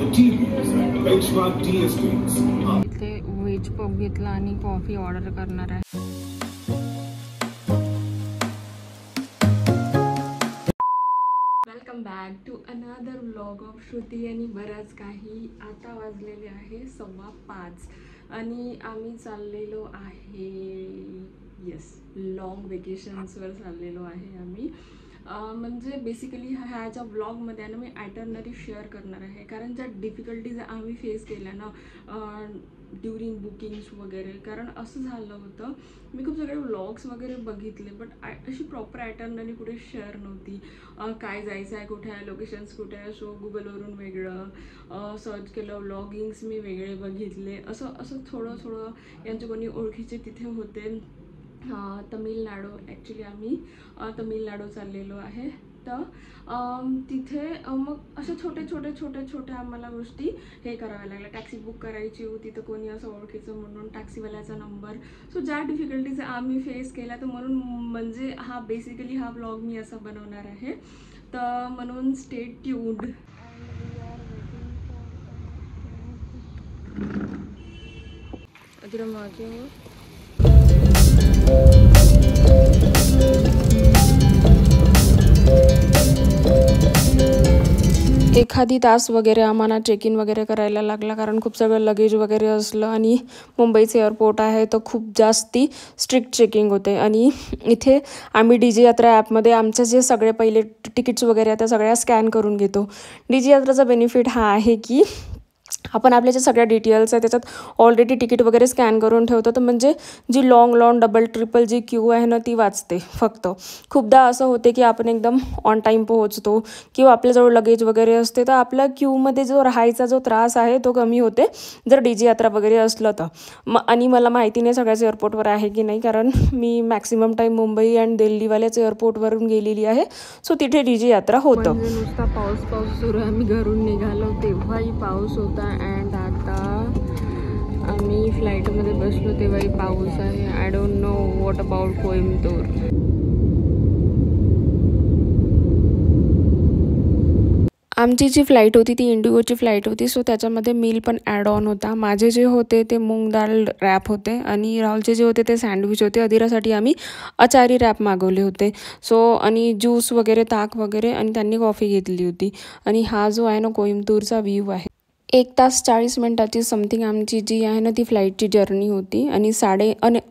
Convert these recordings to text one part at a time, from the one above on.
materials at Benchmark DSPs. इथे veg puff घेतला आणि कॉफी ऑर्डर करणार आहे. Welcome back to another vlog of Shruti. आणि बराच काही. आता वाजलेले आहे 5:15 आणि आम्ही चाललेलो आहे लॉंग वेकेशन्सवर चाललेलो आहे आम्ही. म्हणजे बेसिकली ह्याच्या ब्लॉगमध्ये ना मी आयटरनरी शेअर करणार आहे, कारण ज्या डिफिकल्टीज आम्ही फेस केल्या ना ड्युरिंग बुकिंग्स वगैरे. कारण असं झालं होतं, मी खूप सगळे व्लॉग्स वगैरे बघितले, बट अशी प्रॉपर आयटरनरी कुठे शेअर नव्हती. काय जायचं आहे, कुठे आहे, लोकेशन्स कुठे आहे. सो गुगलवरून वेगळं सर्च केलं, व्लॉगिंग्स मी वेगळे बघितले. असं थोडं यांचे कोणी ओळखीचे तिथे होते. तमिळनाडू, ॲक्च्युली आम्ही तमिळनाडू चाललेलो आहे. तर तिथे मग अशा छोट्या आम्हाला गोष्टी हे कराव्या लागल्या. टॅक्सी बुक करायची होती, तर कोणी असं ओळखीचं म्हणून टॅक्सीवाल्याचा नंबर. सो ज्या डिफिकल्टीज आम्ही फेस केल्या, तर म्हणून म्हणजे बेसिकली हा ब्लॉग मी असा बनवणार आहे. तर म्हणून स्टे ट्यून्ड. एखादी तास वगैरे आम्हाला चेक इन वगैरे करायला लागला, कारण खूप सगळं लगेज वगैरे असलं आणि मुंबईचं एअरपोर्ट आहे तर खूप जास्ती स्ट्रिक्ट चेकिंग होते. आणि इथे आम्ही डीजी यात्रा ॲपमध्ये आमचे जे सगळे पहिले तिकीट्स वगैरे त्या सगळ्या स्कॅन करून घेतो. डीजी यात्राचा बेनिफिट हा आहे की आपण आपल्या ज्या सगळ्या डिटेल्स आहे त्याच्यात ऑलरेडी तिकीट वगैरे स्कॅन करून ठेवतो. तर म्हणजे G long double triple G Q आहे ना ती वाचते. फक्त खूपदा असं होते की आपण एकदम ऑन टाईम पोहोचतो किंवा आपल्याजवळ लगेज वगैरे असते, तर आपल्या क्यूमध्ये जो राहायचा जो त्रास आहे तो कमी होते जर डीजी यात्रा वगैरे असलं तर. आणि मला माहिती नाही सगळ्याच एअरपोर्टवर आहे की नाही, कारण मी मॅक्सिमम टाईम मुंबई अँड दिल्लीवाल्याच एअरपोर्टवरून गेलेली आहे. सो तिथे डीजी यात्रा होतं. नुसता पाऊस सुरू आहे. आम्ही घरून निघालो तेव्हाही पाऊस होता, अँड आता आम्ही फ्लाईटमध्ये बसलो तेव्हाही पाऊस आहे. I don't know what about Coimbatore. आमची जी फ्लाईट होती ती इंडिगोची फ्लाईट होती. सो त्याच्यामध्ये मील पण ॲड ऑन होता. माझे जे होते ते मूग डाळ रॅप होते आणि राहुलचे जे होते ते सँडविच होते. अदिरासाठी आम्ही अचारी रॅप मागवले होते. सो आणि ज्यूस वगैरे, ताक वगैरे, आणि त्यांनी कॉफी घेतली होती. आणि हा जो आहे ना कोइंबतूरचा व्ह्यू आहे. 1 तास 40 मिनिटाची समथिंग आमची जी आहे ना ती फ्लाईटची जर्नी होती. आणि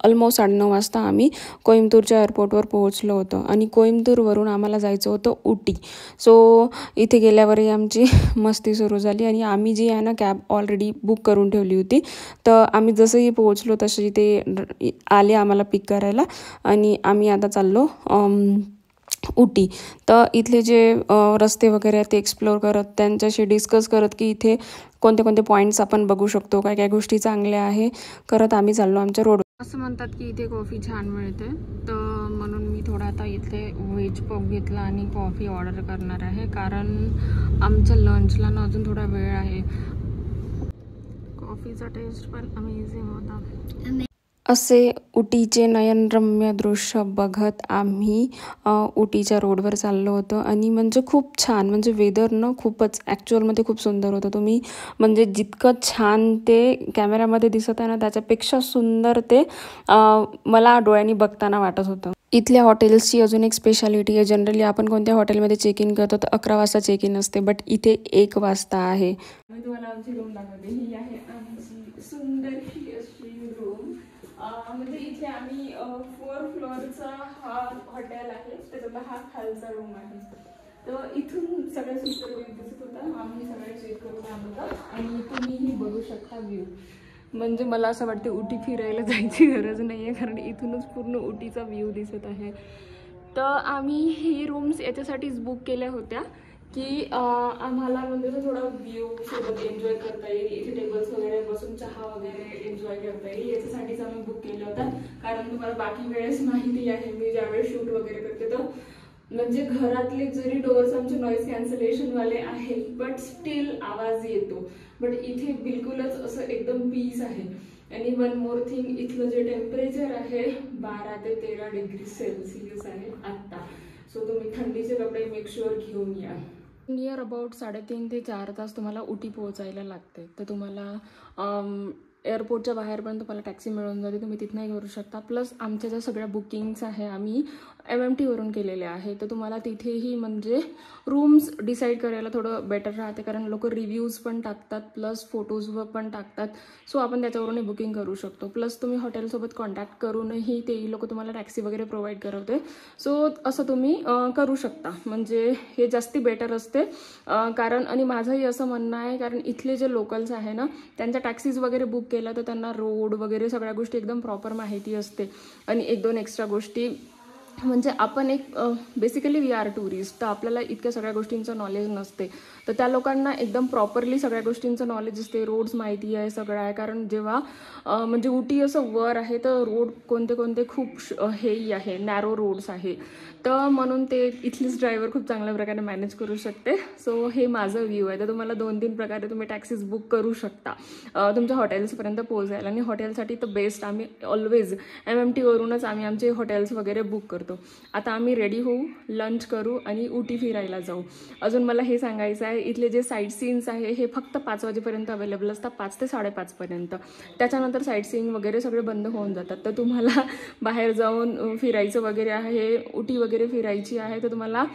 ऑलमोस्ट 9:30 वाजता आम्ही कोइंबतूरच्या एअरपोर्टवर पोहोचलो होतो. आणि कोइंबतूरवरून आम्हाला जायचं होतं उटी. सो इथे गेल्यावरही आमची मस्ती सुरू झाली. आणि आम्ही जी आहे ना कॅब ऑलरेडी बुक करून ठेवली होती. तर आम्ही जसंही पोहोचलो तसे ते आले आम्हाला पिक करायला. आणि आम्ही आता चाललो उटी. तर इथले जे रस्ते वगैरे आहेत ते एक्सप्लोर करत, त्यांच्याशी डिस्कस करत की इथे कोणते पॉईंट्स आपण बघू शकतो, काय गोष्टी चांगल्या आहे करत आम्ही चाललो आमच्या रोड. असं म्हणतात की इथे कॉफी छान मिळते, तर म्हणून मी थोडा आता इथे व्हेज पफ घेतला आणि कॉफी ऑर्डर करणार आहे, कारण आमच्या लंचला ना अजून थोडा वेळ आहे. कॉफीचा टेस्ट पण अमेझिंग होता. असे उटीचे नयनरम्य दृश्य बघत आम्ही उटीच्या रोडवर चाललो होतो. आणि म्हणजे खूप छान, म्हणजे वेदर ना खूपच ॲक्च्युअलमध्ये खूप सुंदर होतं. तुम्ही म्हणजे जितकं छान ते कॅमेऱ्यामध्ये दिसत आहे ना त्याच्यापेक्षा सुंदर ते मला डोळ्यांनी बघताना वाटत होतं. इथल्या हॉटेल्सची अजून एक स्पेशालिटी आहे. जनरली आपण कोणत्या हॉटेलमध्ये चेक इन करतो तर 11 वाजता चेक इन असते, बट इथे 1 वाजता आहे. मी तुम्हाला आमची रूम दाखवते. ही आहे आमची सुंदरशी अशी रूम. म्हणजे इथे आम्ही 4 फ्लोअरचा हा हॉटेल आहे, त्याच्यातला हा खालचा रूम आहे. तर इथून सगळ्या सुंदर व्ह्यू दिसत होता. आम्ही सगळे चेक करून आलो होतो आणि तुम्हीही बघू शकता व्ह्यू. म्हणजे मला असं वाटते उटी फिरायला जायची गरज नाही आहे, कारण इथूनच पूर्ण उटीचा व्ह्यू दिसत आहे. तर आम्ही ही रूम्स याच्यासाठीच बुक केल्या होत्या की आम्हाला म्हणजे थोडा व्ह्यू सोबत एन्जॉय करता येईल. इथे टेबल्स वगैरे बसून चहा वगैरे एन्जॉय करता येईल, याच्यासाठीच आम्ही बुक केलं होतं. कारण तुम्हाला बाकी वेळेस माहिती आहे मी ज्यावेळेस शूट वगैरे करते तर म्हणजे घरातले जरी डोअर्स आमचे नॉईज कॅन्सलेशनवाले आहेत, बट स्टील आवाज येतो. बट इथे बिलकुलच असं एकदम पीस आहे. आणि वन मोर थिंग, इथलं जे टेम्परेचर आहे 12 ते 13 डिग्री सेल्सिअस आहे आत्ता. सो तुम्ही थंडीचे कपडे मेक शुअर घेऊन या. नियर अबाउट 3.5 ते 4 तास तुम्हाला उटी पोहोचायला लागते. तर तुम्हाला एअरपोर्टच्या बाहेरपर्यंत तुम्हाला टॅक्सी मिळून जाते, तुम्ही तिथनंही करू शकता. प्लस आमच्या ज्या सगळ्या बुकिंग्स आहे आम्ही MMTवरून केलेले आहे, तर तुम्हाला तिथेही म्हणजे रूम्स डिसाईड करायला थोडं बेटर राहते, कारण लोक रिव्ह्यूज पण टाकतात प्लस फोटोजवर पण टाकतात. सो आपण त्याच्यावरूनही बुकिंग करू शकतो. प्लस तुम्ही हॉटेलसोबत कॉन्टॅक्ट करूनही ते लोक तुम्हाला टॅक्सी वगैरे प्रोव्हाइड करवते. सो असं तुम्ही करू शकता, म्हणजे हे जास्ती बेटर असते. कारण आणि माझंही असं म्हणणं आहे, कारण इथले जे लोकल्स आहे ना, त्यांच्या टॅक्सीज वगैरे बुक केला तर त्यांना रोड वगैरे सगळ्या गोष्टी एकदम प्रॉपर माहिती असते. आणि 1-2 एक्स्ट्रा गोष्टी म्हणजे आपण एक बेसिकली वी आर टुरिस्ट, तर आपल्याला इतक्या सगळ्या गोष्टींचं नॉलेज नसते. तर त्या लोकांना एकदम प्रॉपरली सगळ्या गोष्टींचं नॉलेज असते, रोड्स माहिती आहे, सगळं आहे. कारण जेव्हा म्हणजे उटी असं वर आहे तर रोड कोणते कोणते खूप हेही आहे, नॅरो रोड्स आहे. तर म्हणून ते इथलीच ड्रायव्हर खूप चांगल्या प्रकारे मॅनेज करू शकते. सो हे माझं व्ह्यू आहे. तर तुम्हाला 2-3 प्रकारे तुम्ही टॅक्सीज बुक करू शकता तुमच्या हॉटेल्सपर्यंत पोहोचायला. आणि हॉटेलसाठी तर बेस्ट आम्ही ऑलवेज MMTवरूनच आम्ही आमचे हॉटेल्स वगैरे बुक करतो. आता आम्ही रेडी होऊ, लंच करू आणि उटी फिरायला जाऊ. अजून मला हे सांगायचं आहे, इथले जे साईट सीन्स आहे हे फक्त 5 वाजेपर्यंत अवेलेबल असतात, 5 ते 5:30 पर्यंत. त्याच्यानंतर साईट सीइंग वगैरे सगळे बंद होऊन जातात. तर तुम्हाला बाहेर जाऊन फिरायचं वगैरे आहे, उटी वगैरे फिरायची आहे, तर तुम्हाला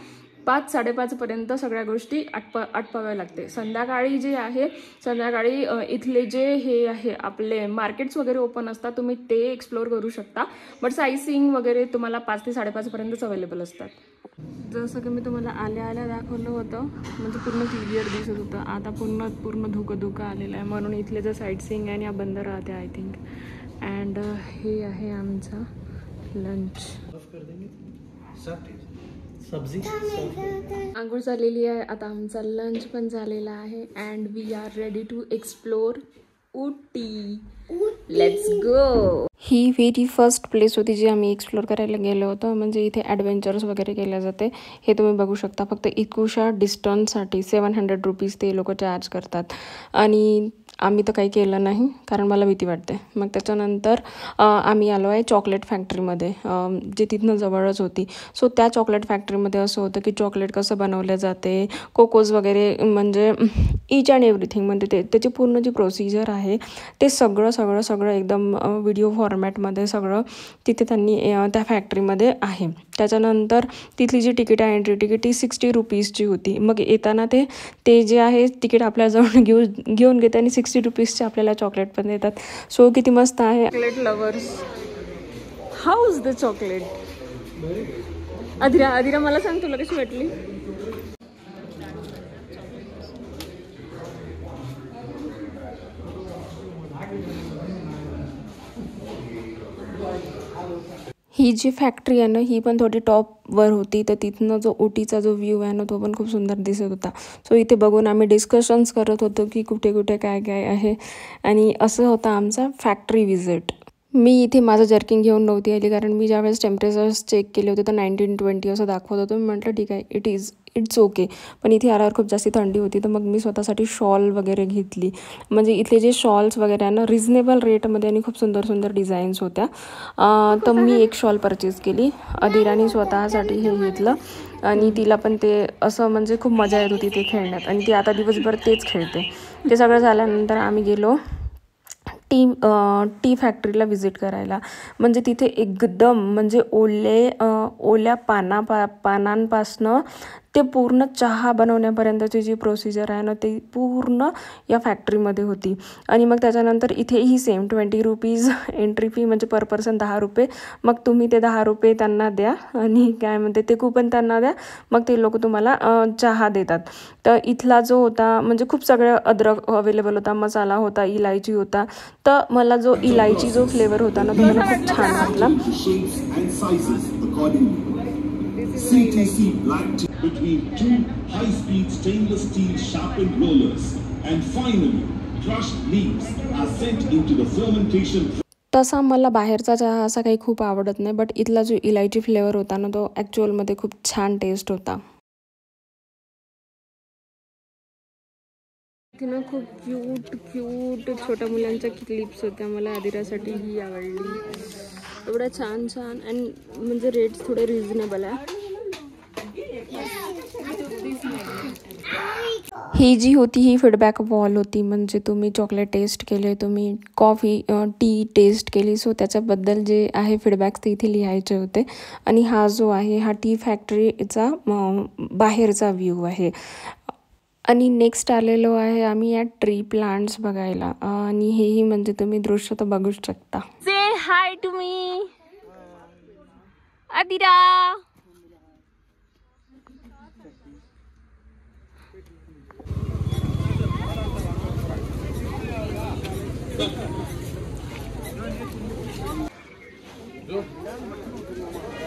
5-5:30 पर्यंत सगळ्या गोष्टी आटपाव्या लागते. संध्याकाळी जे आहे, संध्याकाळी इथले जे हे आहे आपले मार्केट्स वगैरे ओपन असतात, तुम्ही ते एक्सप्लोर करू शकता. बट साईट सीइंग वगैरे तुम्हाला 5 ते 5:30 पर्यंतच अवेलेबल असतात. जसं की मी तुम्हाला आल्या दाखवलं होतं, म्हणजे पूर्ण क्लिअर दिसत होतं. आता पूर्ण धुकं आलेलं आहे, म्हणून इथले जे साईट सीइंग आहे या बंद राहते आय थिंक. अँड हे आहे आमचा लंच. सब्जी आंघोळ झालेली आहे, आता आमचा लंच पण झालेला आहे. And we are ready to explore Ooty. Let's go. ही व्हेरी फर्स्ट प्लेस होती जी आम्ही एक्सप्लोर करायला गेलो होतो. म्हणजे इथे ॲडव्हेंचर्स वगैरे केले जाते, हे तुम्ही बघू शकता. फक्त इतकुशा डिस्टन्ससाठी 700 रुपीज ते लोक चार्ज करतात. आणि आम्ही तर काही केलं नाही, कारण मला भीती वाटते. मग त्याच्यानंतर आम्ही आलो आहे चॉकलेट फॅक्टरीमध्ये, जे तिथनं जवळच होती. सो त्या चॉकलेट फॅक्टरीमध्ये असं होतं की चॉकलेट कसं बनवलं जाते, कोकोज वगैरे, म्हणजे इच अँड एव्हरीथिंग, म्हणजे त्याची पूर्ण जी प्रोसिजर आहे ते सगळं एकदम व्हिडिओ फॉर्मॅटमध्ये सगळं तिथे त्यांनी त्या फॅक्टरीमध्ये आहे. त्याच्यानंतर तिथली जी तिकीट आहे, एंट्री तिकीट, ती 60 रुपीजची होती. मग येताना ते जे आहे तिकीट आपल्याजवळ घेऊन घेते आणि 60 रुपीजचे आपल्याला चॉकलेट पण देतात. सो किती मस्त आहे. Chocolate lovers, how is the chocolate? Adhira मला सांग, तुला कशी वाटली? ही जी फॅक्टरी आहे ना, ही पण थोडी टॉपवर होती. तर तिथनं जो उटीचा जो व्ह्यू आहे ना, तो पण खूप सुंदर दिसत होता. सो इथे बघून आम्ही डिस्कशन्स करत होतो की कुठे कुठे काय काय आहे. आणि असं होता आमचा फॅक्टरी व्हिजिट. मी इथे माझं जर्किंग घेऊन नव्हती आली, कारण मी ज्यावेळेस टेम्परेचर्स चेक केले होते तर 19-20 असं दाखवत होतं. मी म्हटलं ठीक आहे, इट्स ओके. पण इथे आल्यावर खूप जास्त थंडी होती, तर मग मी स्वतःसाठी शॉल वगैरे घेतली. म्हणजे इथले जे शॉल्स वगैरे आहे ना, रिजनेबल रेटमध्ये आणि खूप सुंदर डिझाईन्स होत्या. तर मी एक शॉल परचेस केली. अधिराने स्वतःसाठी हे घेतलं आणि तिला पण ते असं म्हणजे खूप मजा येत होती ते खेळण्यात, आणि ती आता दिवसभर तेच खेळते. ते सगळं झाल्यानंतर आम्ही गेलो टी फॅक्टरीला व्हिजिट करायला. म्हणजे तिथे एकदम म्हणजे ओल्या पानांपासनं ते पूर्ण चहा बनवण्यापर्यंतची जी प्रोसिजर आहे ना, ती पूर्ण या फॅक्टरीमध्ये होती. आणि मग त्याच्यानंतर इथेही सेम 20 रुपीज एंट्री फी, म्हणजे पर पर्सन 10 रुपये. मग तुम्ही ते 10 रुपये त्यांना द्या आणि काय म्हणते ते कूपन त्यांना द्या, मग ते लोक तुम्हाला चहा देतात. तर इथला जो होता म्हणजे खूप सगळं अद्रक अवेलेबल होता, मसाला होता, इलायची होता. तर मला जो इलायची जो फ्लेवर होता ना, तो मला खूप छान वाटला. CTC black tea between 2 high-speed stainless steel sharpened rollers, and finally crushed leaves are sent into the fermentation. तसा मला बाहेरचा चहा असा काही खूप आवडत नाही, बट इथला जो इलायची फ्लेवर होता ना, तो ॲक्च्युअलमध्ये खूप छान टेस्ट होता. तिनं खूप क्यूट छोट्या मुलांच्या क्लिप्स होत्या. मला अधिरासाठी ही आवडली. एवढ्या छान अँड म्हणजे रेट्स थोडे रिजनेबल आहे. ही जी होती ही फीडबॅक वॉल होती, म्हणजे तुम्ही चॉकलेट टेस्ट केले, तुम्ही कॉफी टी टेस्ट केली, सो त्याच्याबद्दल जे आहे फीडबॅक्स ते इथे लिहायचे होते. आणि हा जो आहे हा टी फॅक्टरीचा बाहेरचा व्ह्यू आहे. आणि नेक्स्ट आलेलो आहे आम्ही या ट्री प्लांट्स बघायला. आणि हेही म्हणजे तुम्ही दृश्य तर बघूच शकता. से हाय टू मी अदिरा.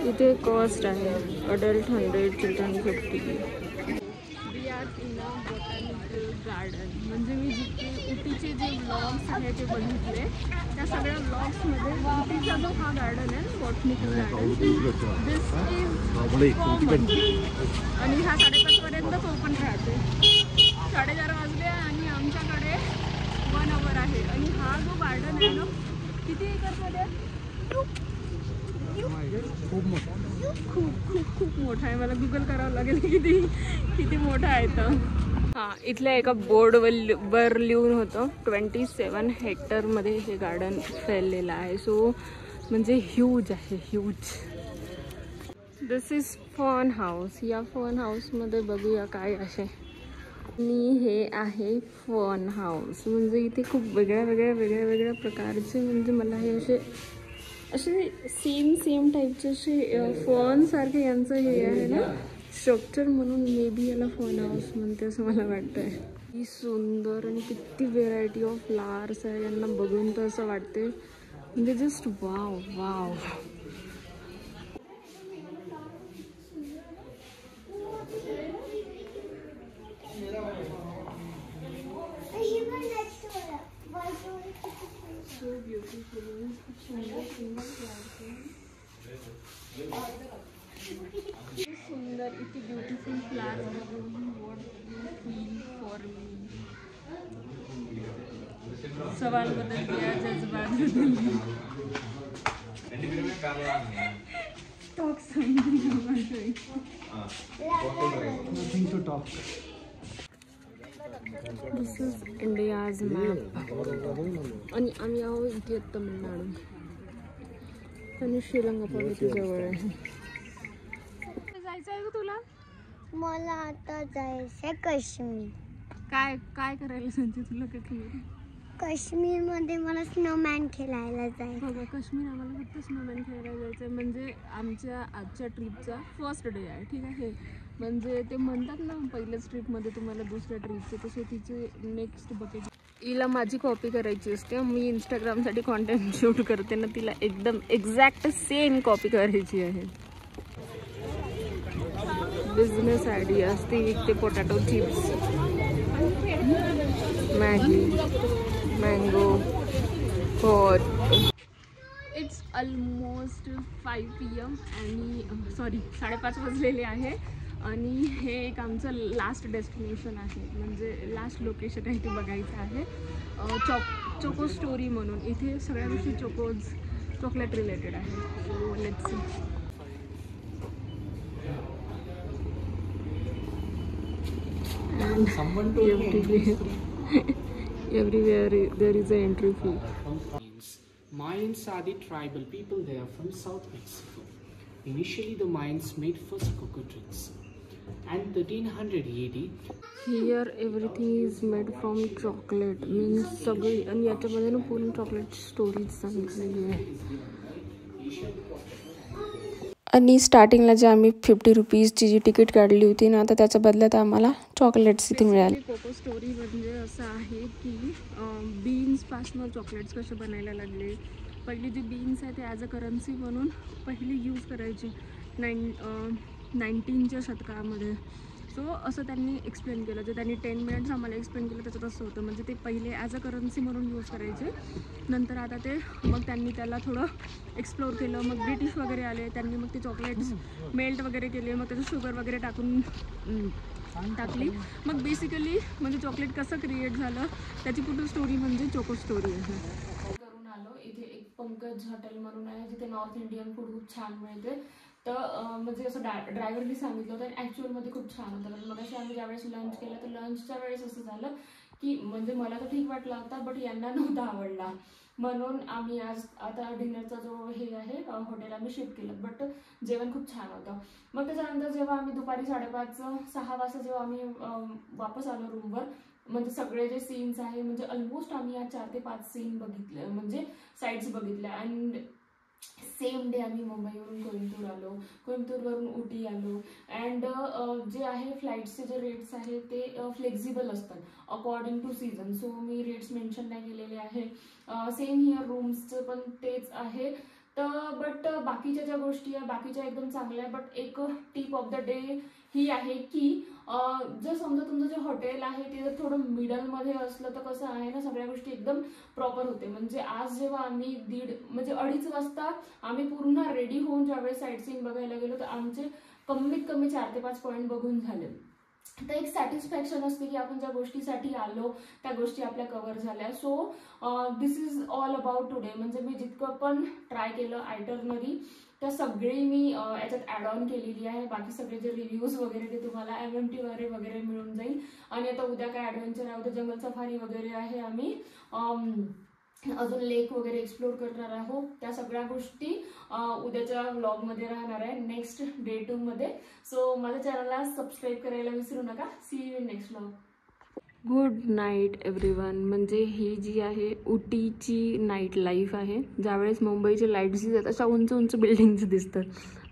इथे कॉस्ट आहे अडल्ट 100, चिल्ड्रन 50. बॉटॅनिकल गार्डन म्हणजे मी जितके उटीचे जे ब्लॉग्स आहे ते बघितले त्या सगळ्या ब्लॉग्समध्ये उटीचा जो हा गार्डन आहे बॉटॅनिकल गार्डन दिस इज आणि हा 5:30पर्यंतच ओपन राहते. 4:30 वाजले आणि आमच्याकडे 1 आवर आहे. आणि हा जो गार्डन आहे ना किती एकरमध्ये खूप मोठा आहे. मला गुगल करावं लागेल किती मोठा आहे तर. हां, इथल्या एका बोर्डवर लिहून होतं 27 हेक्टरमध्ये हे गार्डन फैललेलं आहे. सो म्हणजे ह्यूज आहे, huge. This is fun house. या फन हाऊसमध्ये बघूया काय असे. आणि हे आहे फन हाऊस. म्हणजे इथे खूप वेगळ्या प्रकारचे म्हणजे मला हे असे सेम टाईपचे असे फन सारखे यांचं हे आहे ना स्ट्रक्चर, म्हणून मे बी याला फन हाऊस म्हणते असं मला वाटतंय. किती सुंदर आणि किती व्हेरायटी ऑफ फ्लावर्स आहे. यांना बघून तर असं वाटते म्हणजे जस्ट वाव. So beautiful. सुंदर इतकी ब्युटिफुल फ्लावर्स बघून what you feel for me. सवाल बदल गया, जज्बात बदल गए. Talk something. Nothing to talk. This is India's map. आणि आम्ही आहोत इथे तमिळनाडू आणि श्रीलंका पण इथे जवळ आहे. जायचं आहे का तुला? मला आता जायचंय काश्मीर. काय करायला सांगते तुला? काश्मीरमध्ये मला स्नोमॅन खेळायला जायचं. बघा, काश्मीर आम्हाला फक्त स्नोमॅन खेळायला जायचं आहे. म्हणजे आमच्या आजच्या ट्रिपचा फर्स्ट डे आहे, ठीक आहे. म्हणजे ते म्हणतात ना पहिल्याच ट्रिपमध्ये तुम्हाला दुसऱ्या ट्रिपचे, तसे तिचे नेक्स्ट बकेट. हिला माझी कॉपी करायची असते. मी इंस्टाग्रामसाठी कॉन्टेंट शूट करते ना, तिला एकदम एक्झॅक्ट सेम कॉपी करायची आहे. बिझनेस आयडिया असते. विकते potato chips, Maggi, mango, hot. It's almost 5 PM आणि 5:30 वाजलेले आहे. आणि हे एक आमचं लास्ट डेस्टिनेशन आहे, म्हणजे लास्ट लोकेशन आहे ते बघायचं आहे. चोको स्टोरी म्हणून. इथे सगळ्या गोष्टी चॉकलेट रिलेटेड आहे. So let's see. Everywhere there is an entry fee. Mayans are the tribal people there from South Mexico. Initially, the Mayans made first cocoa drinks. And 1300 AD. Here everything is made from chocolate. Means सगळी. आणि याच्यामध्ये ना पूर्ण chocolate stories सांगितलेली आहे. आणि स्टार्टिंगला जे आम्ही 50 रुपीजची जी तिकीट काढली होती ना, तर त्याच्या बदल्यात आम्हाला चॉकलेट्स इथे मिळाले. कोको स्टोरी म्हणजे असं आहे की बीन्सपासनं चॉकलेट्स कसे बनायला लागले. पहिली जी बीन्स आहे ते ॲज अ करन्सी म्हणून पहिली यूज करायची 19च्या शतकामध्ये. सो असं त्यांनी एक्सप्लेन केलं. जे त्यांनी 10 मिनिट्स आम्हाला एक्सप्लेन केलं त्याच्यात असं होतं. म्हणजे ते पहिले ॲज अ करन्सी म्हणून यूज करायचे. नंतर आता ते मग त्यांनी त्याला थोडं एक्सप्लोर केलं. मग ब्रिटिश वगैरे आले, त्यांनी मग ते चॉकलेट्स मेल्ट वगैरे केले, मग त्याचं शुगर वगैरे टाकली. मग बेसिकली म्हणजे चॉकलेट कसं क्रिएट झालं त्याची पूर्ण स्टोरी म्हणजे चोको स्टोरी आहे. करून आलो इथे एक पंकज हॉटेल म्हणून आहे, जिथे नॉर्थ इंडियन फूड खूप छान मिळते. तर म्हणजे असं ड्रायव्हरनी सांगितलं होतं आणि ॲक्च्युअलमध्ये खूप छान होतं. कारण मग अशी आम्ही ज्यावेळेस लंच केलं तर लंचच्या वेळेस असं झालं की म्हणजे मला तर ठीक वाटला होता बट यांना नव्हता आवडला, म्हणून आम्ही आज आता डिनरचा जो हे आहे हॉटेल आम्ही शिफ्ट केलं. बट जेवण खूप छान होतं. मग त्याच्यानंतर जेव्हा आम्ही दुपारी 5:30-6 वाजता जेव्हा आम्ही वापस आलो रूमवर, म्हणजे सगळे जे सीन्स आहे म्हणजे ऑलमोस्ट आम्ही या 4 ते 5 सीन बघितले, म्हणजे साईड्स बघितल्या. अँड सेम डे आम्ही मुंबईवरून कोइंबतूर आलो, कोइंबतूरवरून उटी आलो. अँड जे आहे फ्लाईट्सचे जे रेट्स आहे ते फ्लेक्झिबल असतात अकॉर्डिंग टू सीझन. सो मी रेट्स मेन्शन नाही केलेले आहे. सेम हिअर रूम्सचं पण तेच आहे. तर बट बाकीच्या ज्या गोष्टी आहे बाकीच्या एकदम चांगल्या आहे. बट एक टिप ऑफ द डे ही आहे की जर समजा तुमचं जे हॉटेल आहे ते जर थोडं मिडलमध्ये असलं तर कसं आहे ना, सगळ्या गोष्टी एकदम प्रॉपर होते. म्हणजे आज जेव्हा आम्ही 2:30 वाजता आम्ही पूर्ण रेडी होऊन ज्यावेळेस साईट सीन बघायला गेलो तर आमचे कमीत कमी 4 ते 5 पॉईंट बघून झाले. तर एक सॅटिस्फॅक्शन असते की आपण ज्या गोष्टीसाठी आलो त्या गोष्टी आपल्या कव्हर झाल्या. So this is all about today. म्हणजे मी जितकं पण ट्राय केलं आयटरनरी त्या सगळी मी याच्यात ॲड ऑन केलेली आहे. बाकी सगळे जे रिव्ह्यूज वगैरे ते तुम्हाला MMT वगैरे मिळून जाईल. आणि आता उद्या काय ॲडव्हेंचर आहे, उद्या जंगल सफारी वगैरे आहे, आम्ही अजून लेक वगैरे एक्सप्लोर करणार आहोत. त्या सगळ्या गोष्टी उद्याच्या व्लॉगमध्ये राहणार आहे नेक्स्ट डे 2 मध्ये. सो माझ्या चॅनलला सबस्क्राईब करायला विसरू नका. See you in next vlog. Good night everyone. म्हणजे ही जी आहे उटीची नाईट लाईफ आहे. ज्यावेळेस मुंबईचे लाईट्स दिसतात अशा उंच उंच बिल्डिंग्स दिसतात,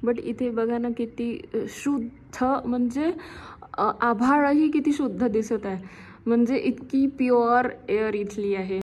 बट इथे बघा ना किती शुद्ध, म्हणजे आभाळही किती शुद्ध दिसत आहे. म्हणजे इतकी प्युअर एअर इथली आहे.